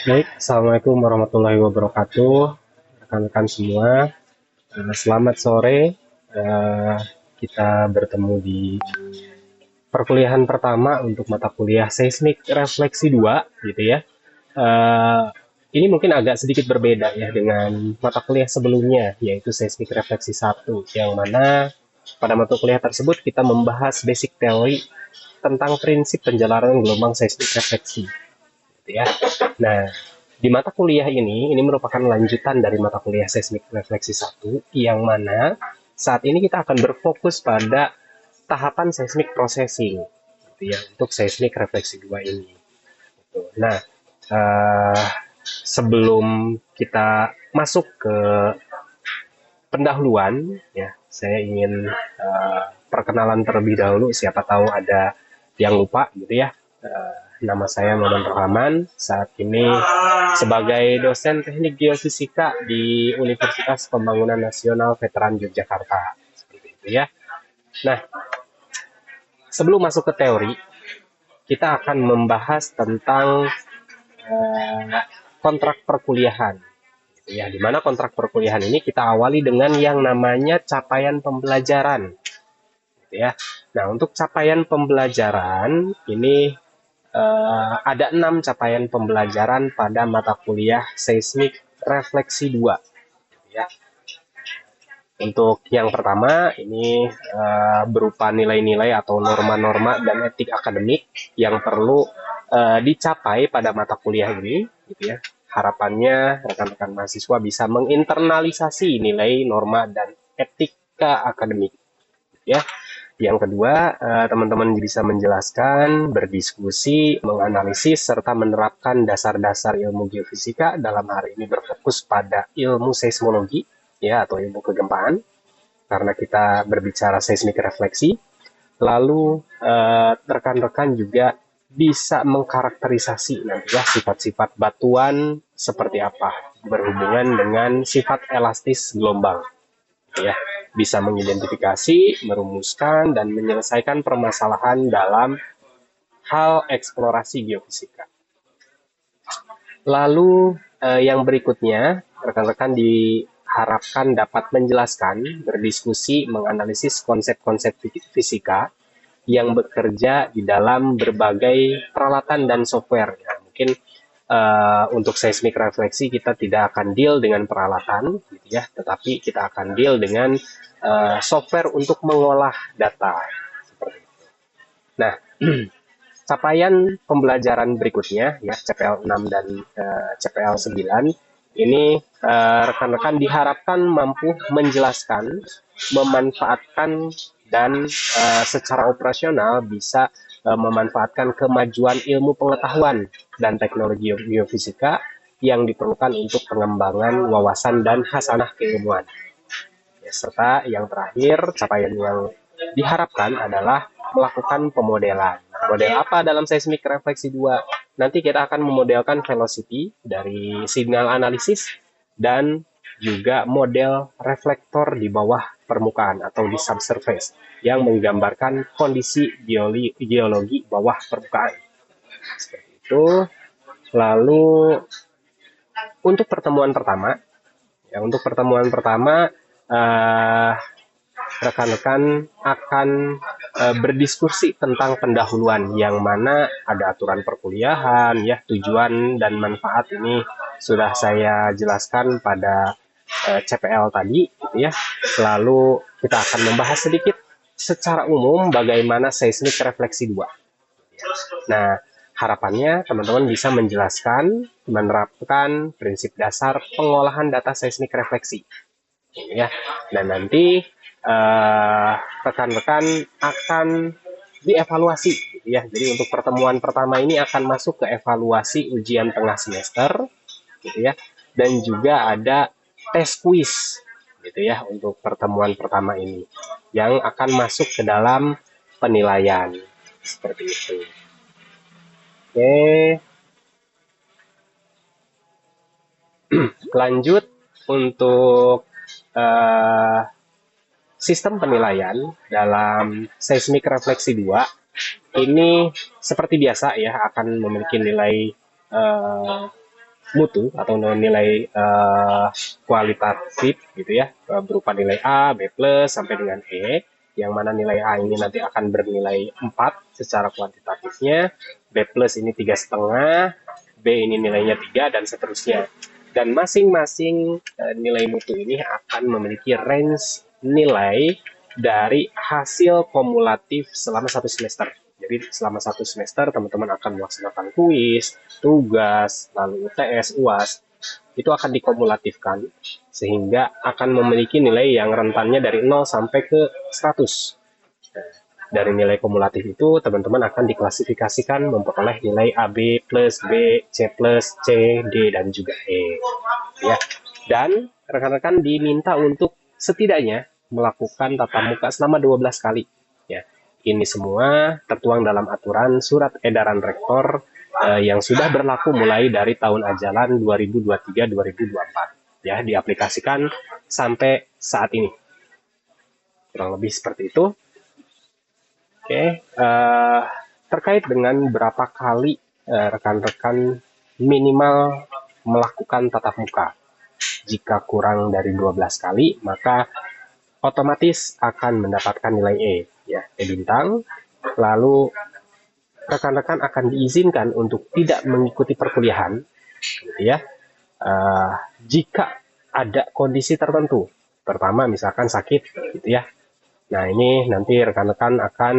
Baik, Assalamualaikum warahmatullahi wabarakatuh, rekan-rekan semua. Selamat sore. Eh, Kita bertemu di perkuliahan pertama untuk mata kuliah Seismik Refleksi 2, gitu ya. Eh, ini mungkin agak sedikit berbeda ya dengan mata kuliah sebelumnya, yaitu Seismik Refleksi 1, yang mana pada mata kuliah tersebut kita membahas basic teori tentang prinsip penjelaran gelombang seismik refleksi, gitu ya. Nah, di mata kuliah ini merupakan lanjutan dari mata kuliah seismik refleksi 1, yang mana saat ini kita akan berfokus pada tahapan seismik processing, gitu ya, untuk seismik refleksi 2 ini. Nah, eh, sebelum kita masuk ke pendahuluan, ya, saya ingin perkenalan terlebih dahulu. Siapa tahu ada yang lupa, gitu ya. Nama saya Maman Rohaman, saat ini sebagai dosen teknik geofisika di Universitas Pembangunan Nasional Veteran Yogyakarta. Seperti itu ya. Nah, sebelum masuk ke teori, kita akan membahas tentang kontrak perkuliahan. Ya, di mana kontrak perkuliahan ini kita awali dengan yang namanya capaian pembelajaran. Ya. Nah, untuk capaian pembelajaran ini ada 6 capaian pembelajaran pada mata kuliah seismik refleksi 2. Ya. Untuk yang pertama ini berupa nilai-nilai atau norma-norma dan etik akademik yang perlu dicapai pada mata kuliah ini, gitu ya. Harapannya rekan-rekan mahasiswa bisa menginternalisasi nilai, norma, dan etika akademik, ya. Yang kedua, teman-teman bisa menjelaskan, berdiskusi, menganalisis, serta menerapkan dasar-dasar ilmu geofisika, dalam hari ini berfokus pada ilmu seismologi, ya, atau ilmu kegempaan, karena kita berbicara seismik refleksi. Lalu, rekan-rekan juga bisa mengkarakterisasi nanti ya sifat-sifat batuan seperti apa, berhubungan dengan sifat elastis gelombang, ya. Bisa mengidentifikasi, merumuskan, dan menyelesaikan permasalahan dalam hal eksplorasi geofisika. Lalu yang berikutnya, rekan-rekan diharapkan dapat menjelaskan, berdiskusi, menganalisis konsep-konsep fisika yang bekerja di dalam berbagai peralatan dan software. Ya, mungkin untuk seismik refleksi kita tidak akan deal dengan peralatan, gitu ya, tetapi kita akan deal dengan software untuk mengolah data. Seperti itu. Nah, capaian pembelajaran berikutnya ya CPL 6 dan CPL 9 ini rekan-rekan diharapkan mampu menjelaskan, memanfaatkan, dan secara operasional bisa memanfaatkan kemajuan ilmu pengetahuan dan teknologi geofisika yang diperlukan untuk pengembangan wawasan dan hasanah keilmuan. Ya, serta yang terakhir, capaian yang diharapkan adalah melakukan pemodelan. Model apa dalam seismik refleksi 2? Nanti kita akan memodelkan velocity dari signal analisis dan juga model reflektor di bawah permukaan atau di subsurface yang menggambarkan kondisi geologi bawah permukaan. Seperti itu. Lalu untuk pertemuan pertama, eh, rekan-rekan akan berdiskusi tentang pendahuluan, yang mana ada aturan perkuliahan, ya, tujuan dan manfaat ini sudah saya jelaskan pada CPL tadi, gitu ya. Lalu kita akan membahas sedikit secara umum bagaimana seismik refleksi 2. Nah, harapannya teman-teman bisa menjelaskan, menerapkan prinsip dasar pengolahan data seismik refleksi, ya. Dan nanti rekan-rekan akan dievaluasi, gitu ya. Jadi untuk pertemuan pertama ini akan masuk ke evaluasi ujian tengah semester, gitu ya. Dan juga ada tes kuis, gitu ya, untuk pertemuan pertama ini yang akan masuk ke dalam penilaian, seperti itu. Oke, lanjut untuk uh, sistem penilaian dalam seismik refleksi 2 ini seperti biasa ya, akan memiliki nilai mutu atau nilai kualitatif gitu ya, berupa nilai A, B plus sampai dengan E, yang mana nilai A ini nanti akan bernilai 4 secara kuantitatifnya, B plus ini 3,5, B ini nilainya 3 dan seterusnya. Dan masing-masing nilai mutu ini akan memiliki range nilai dari hasil kumulatif selama 1 semester. Jadi selama 1 semester teman-teman akan melaksanakan kuis, tugas, lalu UTS, UAS, itu akan dikumulatifkan sehingga akan memiliki nilai yang rentannya dari 0 sampai ke 100. Nah, dari nilai kumulatif itu teman-teman akan diklasifikasikan memperoleh nilai AB plus, B, C plus, C, D, dan juga E. Ya. Dan rekan-rekan diminta untuk setidaknya melakukan tatap muka selama 12 kali. Ya. Ini semua tertuang dalam aturan surat edaran rektor yang sudah berlaku mulai dari tahun ajaran 2023-2024. Ya, diaplikasikan sampai saat ini. Kurang lebih seperti itu. Oke, terkait dengan berapa kali rekan-rekan minimal melakukan tatap muka. Jika kurang dari 12 kali, maka otomatis akan mendapatkan nilai E, ya, E bintang. Lalu rekan-rekan akan diizinkan untuk tidak mengikuti perkuliahan, gitu ya. Jika ada kondisi tertentu, pertama misalkan sakit, gitu ya. Nah ini nanti rekan-rekan akan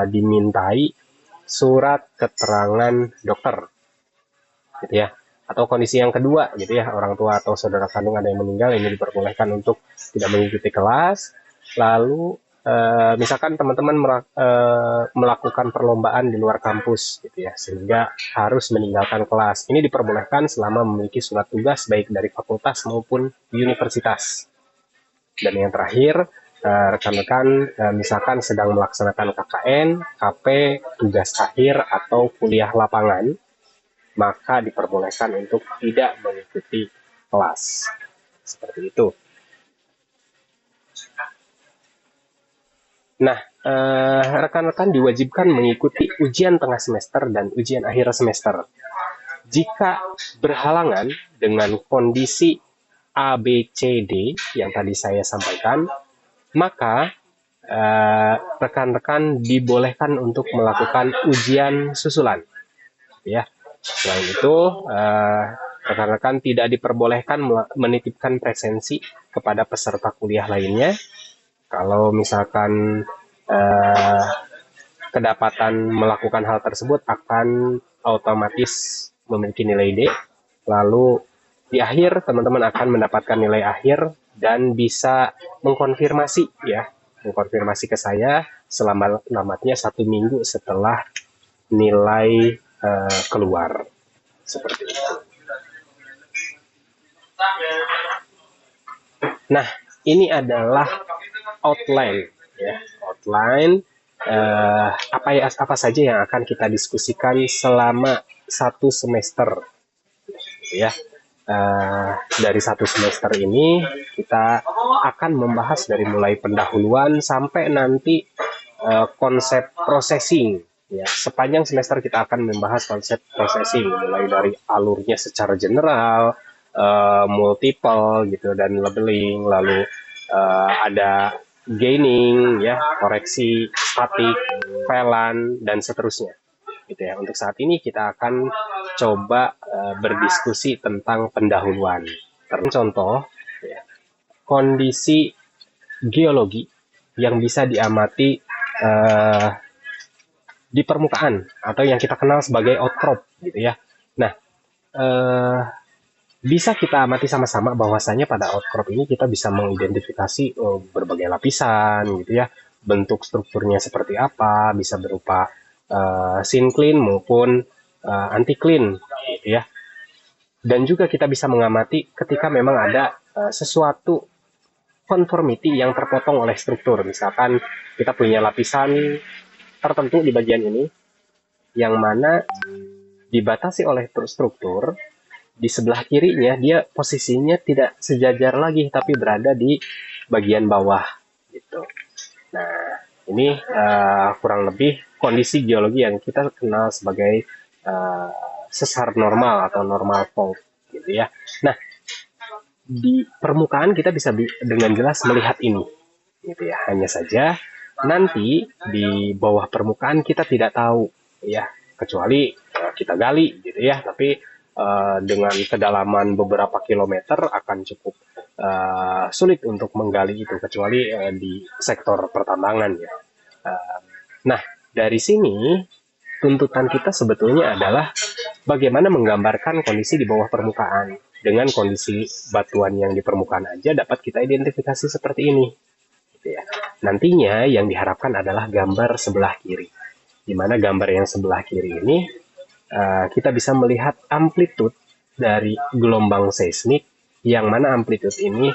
dimintai surat keterangan dokter, gitu ya. Atau kondisi yang kedua, gitu ya, orang tua atau saudara kandung ada yang meninggal, ini diperbolehkan untuk tidak mengikuti kelas. Lalu misalkan teman-teman melakukan perlombaan di luar kampus, gitu ya, sehingga harus meninggalkan kelas. Ini diperbolehkan selama memiliki surat tugas baik dari fakultas maupun universitas. Dan yang terakhir, rekan-rekan misalkan sedang melaksanakan KKN, KP, tugas akhir, atau kuliah lapangan, maka diperbolehkan untuk tidak mengikuti kelas. Seperti itu. Nah, rekan-rekan diwajibkan mengikuti ujian tengah semester dan ujian akhir semester. Jika berhalangan dengan kondisi A, B, C, D yang tadi saya sampaikan, maka rekan-rekan dibolehkan untuk melakukan ujian susulan. Ya, selain itu, rekan-rekan tidak diperbolehkan menitipkan presensi kepada peserta kuliah lainnya. Kalau misalkan kedapatan melakukan hal tersebut akan otomatis memiliki nilai D. Lalu di akhir teman-teman akan mendapatkan nilai akhir dan bisa mengkonfirmasi ke saya selama lamanya 1 minggu setelah nilai keluar. Seperti itu. Nah, ini adalah outline, ya, outline apa saja yang akan kita diskusikan selama 1 semester, ya. Dari 1 semester ini kita akan membahas dari mulai pendahuluan sampai nanti konsep processing. Ya, sepanjang semester kita akan membahas konsep processing, mulai dari alurnya secara general, multiple gitu dan labeling, lalu ada gaining, ya, koreksi, statik, VLAN dan seterusnya. Gitu ya. Untuk saat ini kita akan coba berdiskusi tentang pendahuluan. Contoh, ya, kondisi geologi yang bisa diamati di permukaan atau yang kita kenal sebagai outcrop, gitu ya. Nah, bisa kita amati sama-sama bahwasanya pada outcrop ini kita bisa mengidentifikasi berbagai lapisan, gitu ya. Bentuk strukturnya seperti apa, bisa berupa syncline maupun anticline, gitu ya. Dan juga kita bisa mengamati ketika memang ada sesuatu conformity yang terpotong oleh struktur. Misalkan kita punya lapisan tertentu di bagian ini, yang mana dibatasi oleh struktur, di sebelah kirinya dia posisinya tidak sejajar lagi, tapi berada di bagian bawah, gitu. Nah, ini kurang lebih kondisi geologi yang kita kenal sebagai sesar normal atau normal fault. gitu ya. Nah, di permukaan kita bisa dengan jelas melihat ini, gitu ya. Hanya saja nanti di bawah permukaan kita tidak tahu, ya, kecuali kita gali, gitu ya. Tapi dengan kedalaman beberapa kilometer akan cukup sulit untuk menggali itu, kecuali di sektor pertambangan, ya. Nah, dari sini tuntutan kita sebetulnya adalah bagaimana menggambarkan kondisi di bawah permukaan. Dengan kondisi batuan yang di permukaan aja dapat kita identifikasi seperti ini. Gitu ya. Nantinya yang diharapkan adalah gambar sebelah kiri. Di mana gambar yang sebelah kiri ini kita bisa melihat amplitude dari gelombang seismik, yang mana amplitude ini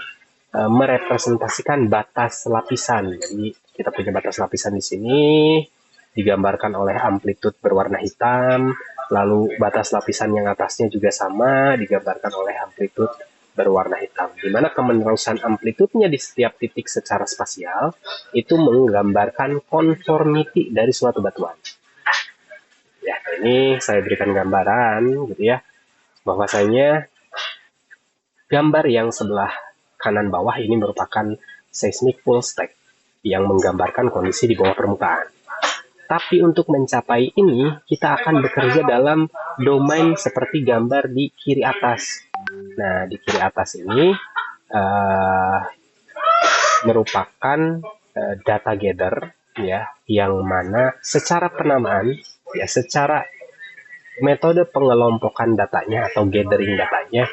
merepresentasikan batas lapisan. Jadi kita punya batas lapisan di sini digambarkan oleh amplitude berwarna hitam, lalu batas lapisan yang atasnya juga sama digambarkan oleh amplitude berwarna hitam, di mana kemenerusan amplitudenya di setiap titik secara spasial itu menggambarkan conformity dari suatu batuan. Ya, ini saya berikan gambaran gitu ya, bahwasanya gambar yang sebelah kanan bawah ini merupakan seismic full stack yang menggambarkan kondisi di bawah permukaan. Tapi untuk mencapai ini, kita akan bekerja dalam domain seperti gambar di kiri atas. Nah, di kiri atas ini merupakan data gather, ya, yang mana secara penamaan, ya, secara metode pengelompokan datanya atau gathering datanya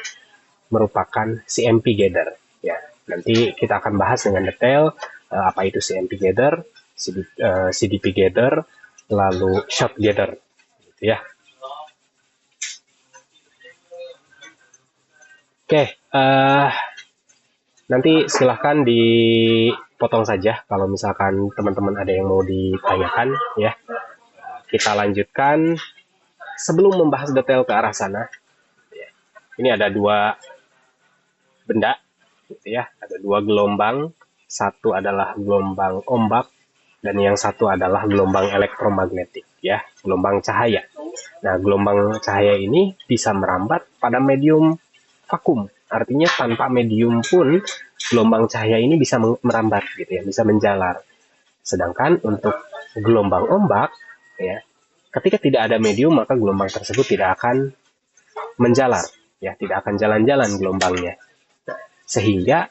merupakan CMP gather. Ya, nanti kita akan bahas dengan detail apa itu CMP gather, CDP gather, lalu shot gather, gitu ya. Oke, nanti silahkan dipotong saja kalau misalkan teman-teman ada yang mau ditanyakan, ya. Kita lanjutkan sebelum membahas detail ke arah sana. Ini ada dua benda, gitu ya. Ada dua gelombang, satu adalah gelombang ombak dan yang satu adalah gelombang elektromagnetik, ya, gelombang cahaya. Nah, gelombang cahaya ini bisa merambat pada medium vakum, artinya tanpa medium pun gelombang cahaya ini bisa merambat, gitu ya, bisa menjalar. Sedangkan untuk gelombang ombak, ya, ketika tidak ada medium maka gelombang tersebut tidak akan menjalar, ya, tidak akan jalan-jalan gelombangnya. Nah, sehingga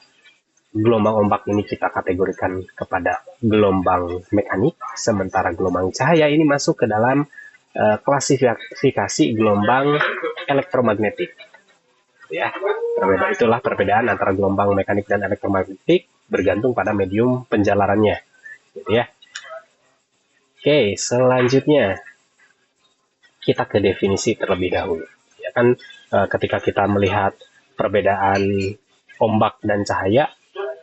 gelombang ombak ini kita kategorikan kepada gelombang mekanik, sementara gelombang cahaya ini masuk ke dalam klasifikasi gelombang elektromagnetik. Ya, itulah perbedaan antara gelombang mekanik dan elektromagnetik bergantung pada medium penjalarannya, gitu ya. Oke, selanjutnya kita ke definisi terlebih dahulu. Ya kan, ketika kita melihat perbedaan ombak dan cahaya,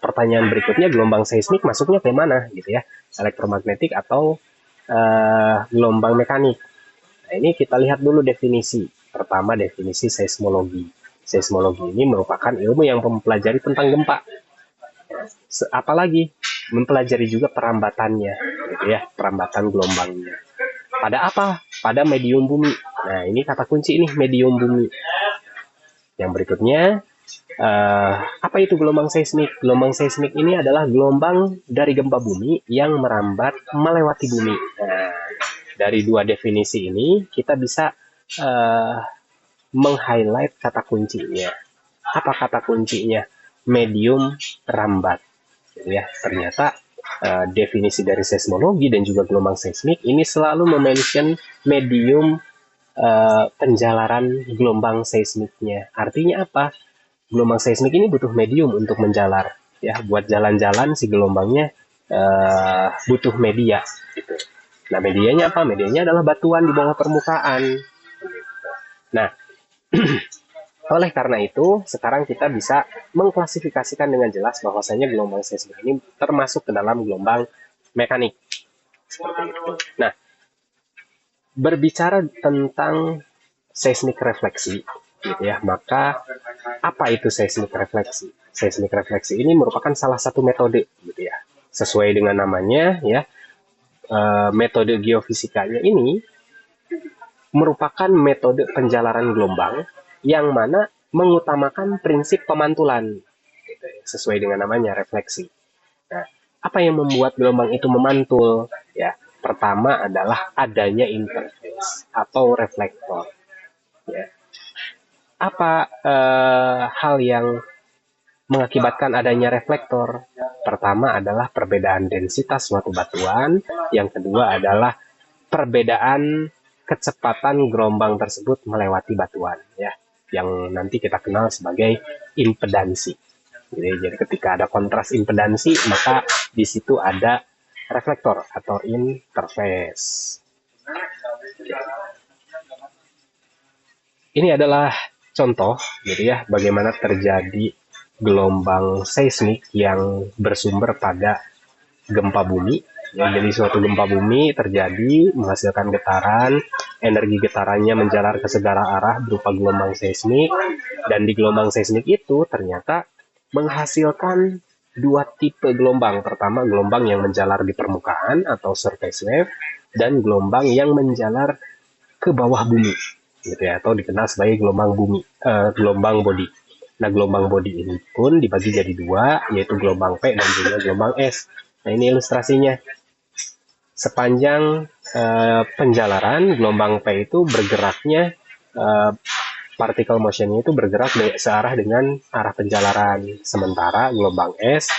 pertanyaan berikutnya gelombang seismik masuknya ke mana, gitu ya, elektromagnetik atau gelombang mekanik. Nah, ini kita lihat dulu definisi. Pertama, definisi seismologi. Seismologi ini merupakan ilmu yang mempelajari tentang gempa. Apalagi mempelajari juga perambatannya, gitu ya, perambatan gelombangnya. Pada apa? Pada medium bumi. Nah, ini kata kunci ini, medium bumi. Yang berikutnya, apa itu gelombang seismik? Gelombang seismik ini adalah gelombang dari gempa bumi yang merambat melewati bumi. Nah, dari dua definisi ini kita bisa meng-highlight kata kuncinya. Apa kata kuncinya? Medium rambat. Jadi ya, ternyata definisi dari seismologi dan juga gelombang seismik ini selalu memention medium penjalaran gelombang seismiknya. Artinya apa? Gelombang seismik ini butuh medium untuk menjalar, ya, buat jalan-jalan si gelombangnya butuh media, gitu. Nah, medianya apa? Medianya adalah batuan di bawah permukaan. Nah, oleh karena itu sekarang kita bisa mengklasifikasikan dengan jelas bahwasanya gelombang seismik ini termasuk ke dalam gelombang mekanik, seperti itu. Nah, berbicara tentang seismik refleksi, gitu ya, maka apa itu seismik refleksi? Seismik refleksi ini merupakan salah satu metode, gitu ya, sesuai dengan namanya, ya. Metode geofisikanya ini merupakan metode penjalaran gelombang yang mana mengutamakan prinsip pemantulan, gitu, sesuai dengan namanya refleksi. Nah, apa yang membuat gelombang itu memantul? Ya, pertama adalah adanya interface atau reflektor. Ya. Apa hal yang mengakibatkan adanya reflektor? Pertama adalah perbedaan densitas suatu batuan, yang kedua adalah perbedaan kecepatan gelombang tersebut melewati batuan, ya, yang nanti kita kenal sebagai impedansi. Jadi ketika ada kontras impedansi, maka di situ ada reflektor atau interface. Ini adalah contoh, gitu ya, bagaimana terjadi gelombang seismik yang bersumber pada gempa bumi. Ya, jadi suatu gempa bumi terjadi menghasilkan getaran, energi getarannya menjalar ke segala arah berupa gelombang seismik, dan di gelombang seismik itu ternyata menghasilkan dua tipe gelombang. Pertama, gelombang yang menjalar di permukaan atau surface wave, dan gelombang yang menjalar ke bawah bumi, gitu ya, atau dikenal sebagai gelombang bumi, gelombang body. Nah, gelombang body ini pun dibagi jadi dua, yaitu gelombang P dan juga gelombang S. Nah, ini ilustrasinya. Sepanjang penjalaran, gelombang P itu bergeraknya, particle motionnya itu bergerak searah dengan arah penjalaran. Sementara gelombang S,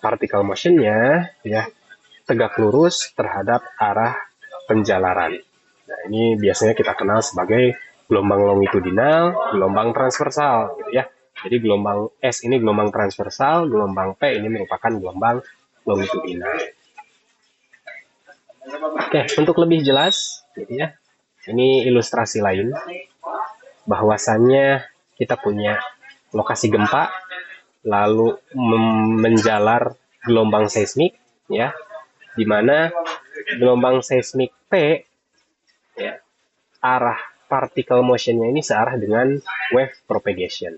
particle motionnya ya tegak lurus terhadap arah penjalaran. Nah, ini biasanya kita kenal sebagai gelombang longitudinal, gelombang transversal, gitu ya. Jadi gelombang S ini gelombang transversal, gelombang P ini merupakan gelombang longitudinal. Oke, untuk lebih jelas, gitu ya, ini ilustrasi lain, bahwasannya kita punya lokasi gempa, lalu menjalar gelombang seismik, ya, di mana gelombang seismik P, ya, arah particle motionnya ini searah dengan wave propagation.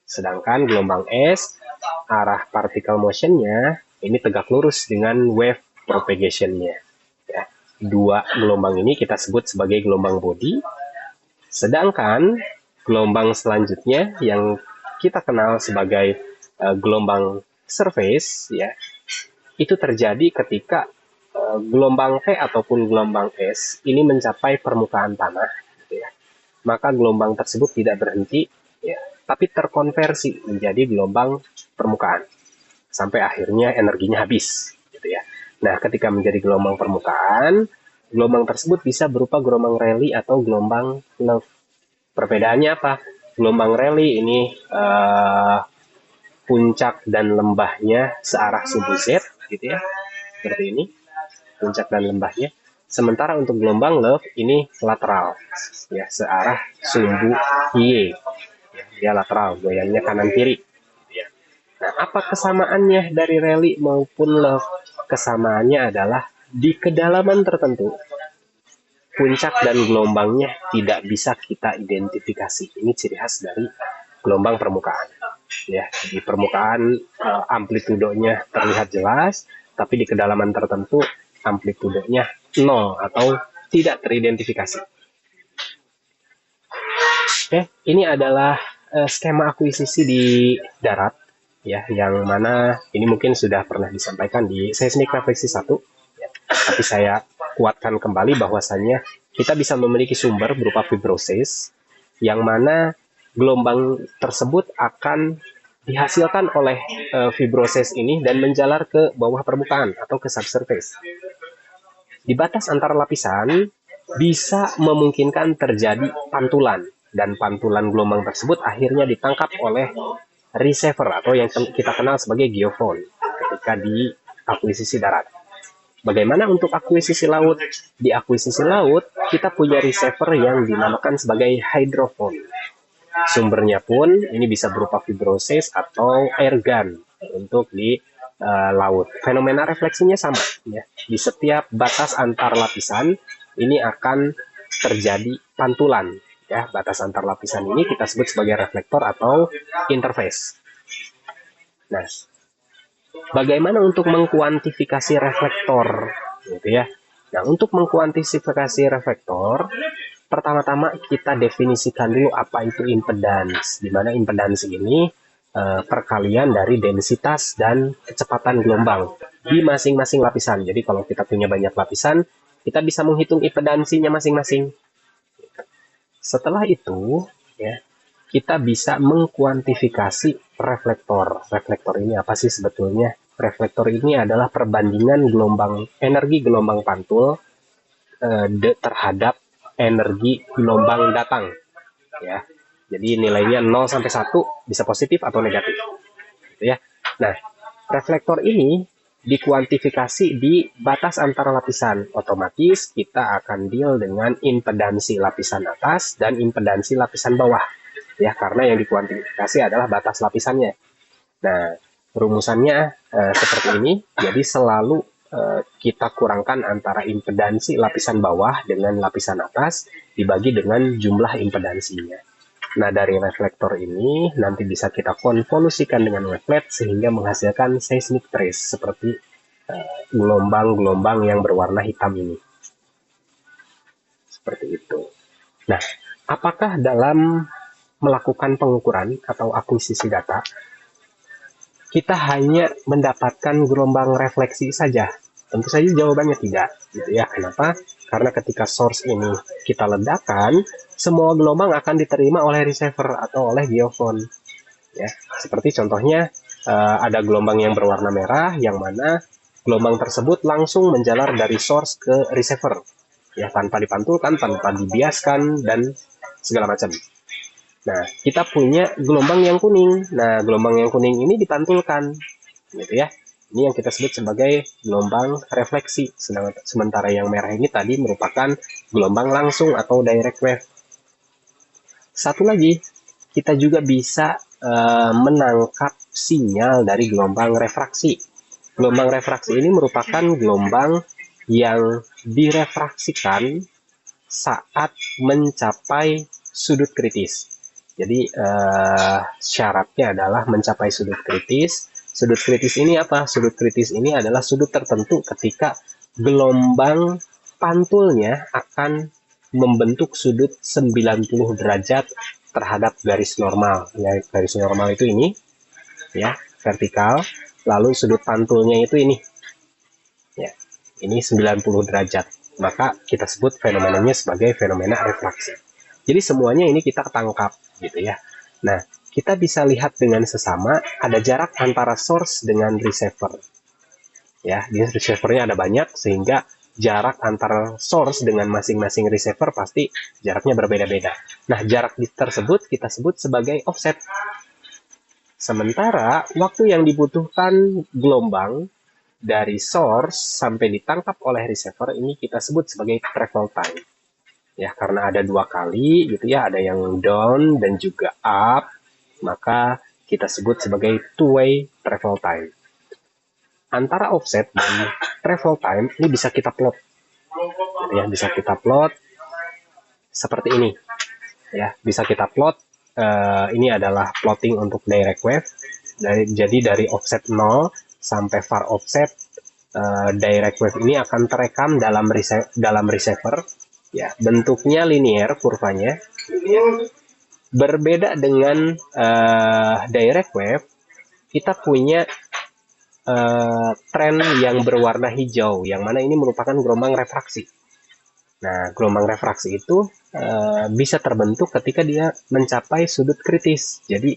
Sedangkan gelombang S, arah particle motionnya ini tegak lurus dengan wave propagation-nya. Ya, dua gelombang ini kita sebut sebagai gelombang body. Sedangkan gelombang selanjutnya yang kita kenal sebagai gelombang surface, ya, itu terjadi ketika gelombang P ataupun gelombang S ini mencapai permukaan tanah, gitu ya. Maka gelombang tersebut tidak berhenti, ya, tapi terkonversi menjadi gelombang permukaan sampai akhirnya energinya habis, gitu ya. Nah, ketika menjadi gelombang permukaan, gelombang tersebut bisa berupa gelombang Rayleigh atau gelombang Love. Perbedaannya apa? Gelombang Rayleigh ini puncak dan lembahnya searah sumbu Z, gitu ya, seperti ini, puncak dan lembahnya. Sementara untuk gelombang Love ini lateral, ya, searah sumbu Y, ya, dia lateral, goyangnya kanan kiri. Ya. Nah, apa kesamaannya dari Rayleigh maupun Love? Kesamaannya adalah di kedalaman tertentu, puncak dan gelombangnya tidak bisa kita identifikasi. Ini ciri khas dari gelombang permukaan. Ya, di permukaan amplitudonya terlihat jelas, tapi di kedalaman tertentu amplitudonya nol atau tidak teridentifikasi. Oke, ini adalah skema akuisisi di darat, ya, yang mana ini mungkin sudah pernah disampaikan di seismik refleksi 1, ya, tapi saya kuatkan kembali bahwasannya kita bisa memiliki sumber berupa fibrosis, yang mana gelombang tersebut akan dihasilkan oleh fibrosis ini dan menjalar ke bawah permukaan atau ke subsurface. Di batas antar lapisan bisa memungkinkan terjadi pantulan, dan pantulan gelombang tersebut akhirnya ditangkap oleh receiver atau yang kita kenal sebagai geofone ketika di akuisisi darat. Bagaimana untuk akuisisi laut? Di akuisisi laut kita punya receiver yang dinamakan sebagai hydrophone. Sumbernya pun ini bisa berupa fibrosis atau airgun untuk di laut. Fenomena refleksinya sama, ya. Di setiap batas antar lapisan ini akan terjadi pantulan, ya. Batas antar lapisan ini kita sebut sebagai reflektor atau interface. Nah, bagaimana untuk mengkuantifikasi reflektor, gitu ya? Nah, untuk mengkuantifikasi reflektor, Pertama-tama kita definisikan dulu apa itu impedans, di mana impedans ini perkalian dari densitas dan kecepatan gelombang di masing-masing lapisan. Jadi kalau kita punya banyak lapisan, kita bisa menghitung impedansinya masing-masing. Setelah itu, ya, kita bisa mengkuantifikasi reflektor. Reflektor ini apa sih sebetulnya? Reflektor ini adalah perbandingan energi gelombang pantul terhadap energi gelombang datang, ya. Jadi nilainya 0 sampai 1 bisa positif atau negatif, gitu ya. Nah, reflektor ini dikuantifikasi di batas antara lapisan. Otomatis kita akan deal dengan impedansi lapisan atas dan impedansi lapisan bawah, ya, karena yang dikuantifikasi adalah batas lapisannya. Nah, rumusannya seperti ini. Jadi selalu kita kurangkan antara impedansi lapisan bawah dengan lapisan atas dibagi dengan jumlah impedansinya. Nah, dari reflektor ini nanti bisa kita konvolusikan dengan wavelet sehingga menghasilkan seismic trace seperti gelombang-gelombang yang berwarna hitam ini. Seperti itu. Nah, apakah dalam melakukan pengukuran atau akuisisi data, kita hanya mendapatkan gelombang refleksi saja? Tentu saja jawabannya tidak, gitu ya. Kenapa? Karena ketika source ini kita ledakan, semua gelombang akan diterima oleh receiver atau oleh geofon. Ya, seperti contohnya ada gelombang yang berwarna merah, yang mana gelombang tersebut langsung menjalar dari source ke receiver, ya, tanpa dipantulkan, tanpa dibiaskan dan segala macam. Nah, kita punya gelombang yang kuning. Nah, gelombang yang kuning ini dipantulkan, gitu ya. Ini yang kita sebut sebagai gelombang refleksi. Sementara yang merah ini tadi merupakan gelombang langsung atau direct wave. Satu lagi, kita juga bisa menangkap sinyal dari gelombang refraksi. Gelombang refraksi ini merupakan gelombang yang direfraksikan saat mencapai sudut kritis. Jadi syaratnya adalah mencapai sudut kritis. Sudut kritis ini apa? Sudut kritis ini adalah sudut tertentu ketika gelombang pantulnya akan membentuk sudut 90 derajat terhadap garis normal. Ya, garis normal itu ini, ya, vertikal. Lalu sudut pantulnya itu ini, ya, ini 90 derajat. Maka kita sebut fenomenanya sebagai fenomena refraksi. Jadi semuanya ini kita tangkap, gitu ya. Nah, kita bisa lihat dengan sesama ada jarak antara source dengan receiver. Ya, di receivernya ada banyak sehingga jarak antara source dengan masing-masing receiver pasti jaraknya berbeda-beda. Nah, jarak tersebut kita sebut sebagai offset. Sementara waktu yang dibutuhkan gelombang dari source sampai ditangkap oleh receiver ini kita sebut sebagai travel time. Ya, karena ada dua kali gitu ya, ada yang down dan juga up, maka kita sebut sebagai two-way travel time. Antara offset dan travel time ini bisa kita plot, gitu ya, bisa kita plot seperti ini, ya, bisa kita plot. Ini adalah plotting untuk direct wave. Jadi dari offset 0 sampai far offset, direct wave ini akan terekam dalam receiver. Ya, bentuknya linear kurvanya. Berbeda dengan direct wave, kita punya tren yang berwarna hijau, yang mana ini merupakan gelombang refraksi. Nah, gelombang refraksi itu bisa terbentuk ketika dia mencapai sudut kritis. Jadi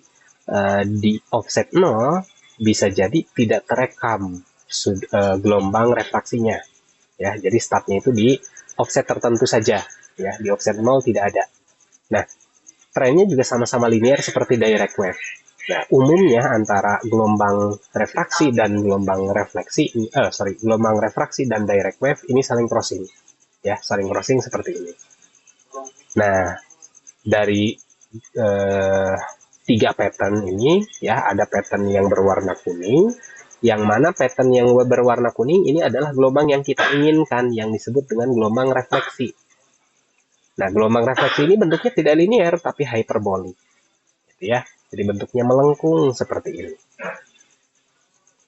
di offset 0 bisa jadi tidak terekam gelombang refraksinya. Ya, jadi startnya itu di offset tertentu saja, ya, di offset 0 tidak ada. Nah, trennya juga sama-sama linear seperti direct wave. Nah, umumnya antara gelombang refraksi dan gelombang gelombang refraksi dan direct wave ini saling crossing, ya, saling crossing seperti ini. Nah, dari tiga pattern ini, ya, ada pattern yang berwarna kuning, yang mana pattern yang berwarna kuning ini adalah gelombang yang kita inginkan, yang disebut dengan gelombang refleksi. Nah, gelombang refleksi ini bentuknya tidak linear, tapi hyperbolik, gitu ya. Jadi bentuknya melengkung seperti ini.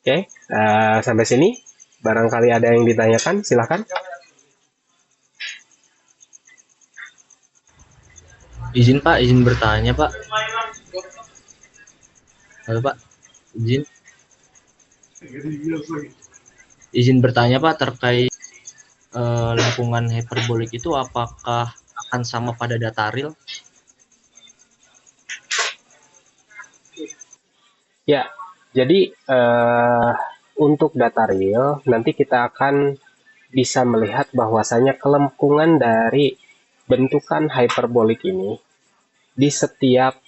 Oke, sampai sini. Barangkali ada yang ditanyakan, silahkan. Izin Pak, izin bertanya Pak. Halo Pak, izin izin bertanya Pak terkait lingkungan hiperbolik itu apakah akan sama pada data real? Ya, jadi untuk data real nanti kita akan bisa melihat bahwasanya kelengkungan dari bentukan hyperbolik ini di setiap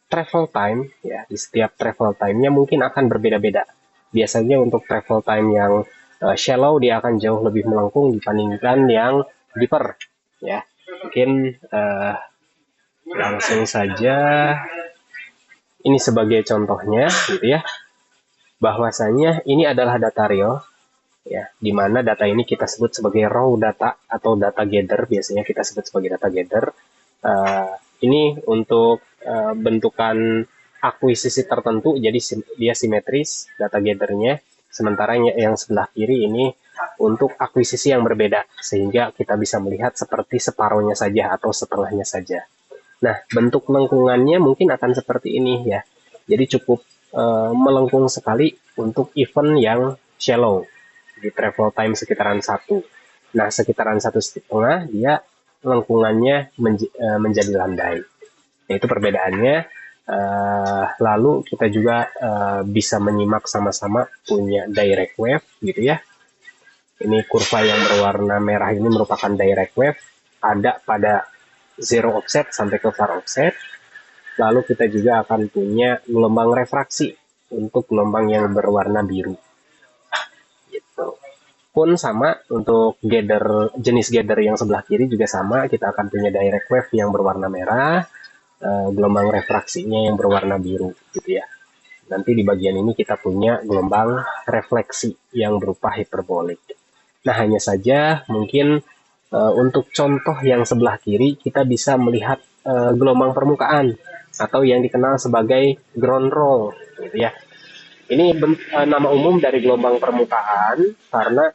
travel time, ya, di setiap travel time-nya mungkin akan berbeda-beda. Biasanya untuk travel time yang shallow dia akan jauh lebih melengkung dibandingkan yang deeper, ya. Mungkin langsung saja ini sebagai contohnya, gitu ya, bahwasanya ini adalah data real, ya, di mana data ini kita sebut sebagai raw data atau data gather, biasanya kita sebut sebagai data gather. Ini untuk bentukan akuisisi tertentu, jadi dia simetris data gathernya, sementara yang sebelah kiri ini untuk akuisisi yang berbeda, sehingga kita bisa melihat seperti separuhnya saja atau setengahnya saja. Nah, bentuk lengkungannya mungkin akan seperti ini ya. Jadi cukup melengkung sekali untuk event yang shallow di travel time sekitaran 1. Nah, sekitaran 1,5 dia lengkungannya menjadi landai. Nah, itu perbedaannya. Lalu kita juga bisa menyimak sama-sama punya direct wave gitu ya. Ini kurva yang berwarna merah ini merupakan direct wave. Ada pada zero offset sampai ke far offset. Lalu kita juga akan punya gelombang refraksi untuk gelombang yang berwarna biru. Pun sama untuk jenis gather yang sebelah kiri juga sama, kita akan punya direct wave yang berwarna merah, gelombang refraksinya yang berwarna biru gitu ya. Nanti di bagian ini kita punya gelombang refleksi yang berupa hiperbolik. Nah, hanya saja mungkin untuk contoh yang sebelah kiri kita bisa melihat gelombang permukaan atau yang dikenal sebagai ground roll gitu ya. Ini nama umum dari gelombang permukaan karena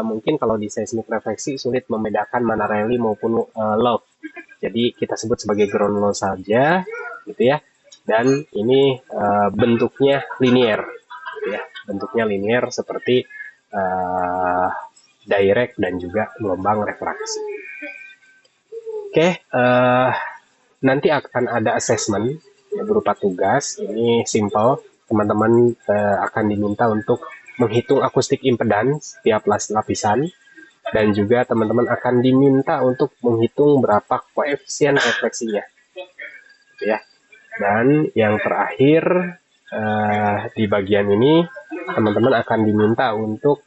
mungkin kalau di seismik refleksi sulit membedakan mana rally maupun log. Jadi kita sebut sebagai ground low saja, gitu ya. Dan ini bentuknya linear, gitu ya. Bentuknya linear seperti direct dan juga gelombang refraksi. Oke, nanti akan ada assessment ya, berupa tugas. Ini simple. Teman-teman akan diminta untuk menghitung akustik impedance tiap lapisan, dan juga teman-teman akan diminta untuk menghitung berapa koefisien refleksinya, gitu ya. Dan yang terakhir di bagian ini teman-teman akan diminta untuk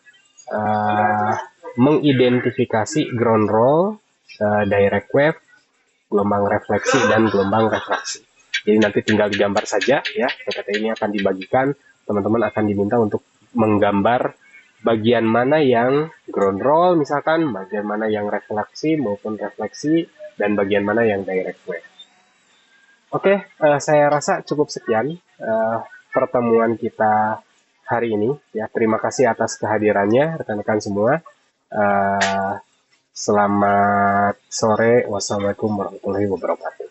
mengidentifikasi ground roll, direct wave, gelombang refleksi dan gelombang refraksi. Jadi nanti tinggal digambar saja ya. PPT ini akan dibagikan, teman-teman akan diminta untuk menggambar bagian mana yang ground roll misalkan, bagian mana yang refleksi maupun refleksi, dan bagian mana yang direct wave. Oke, saya rasa cukup sekian pertemuan kita hari ini. Ya, terima kasih atas kehadirannya rekan-rekan semua. Selamat sore. Wassalamualaikum warahmatullahi wabarakatuh.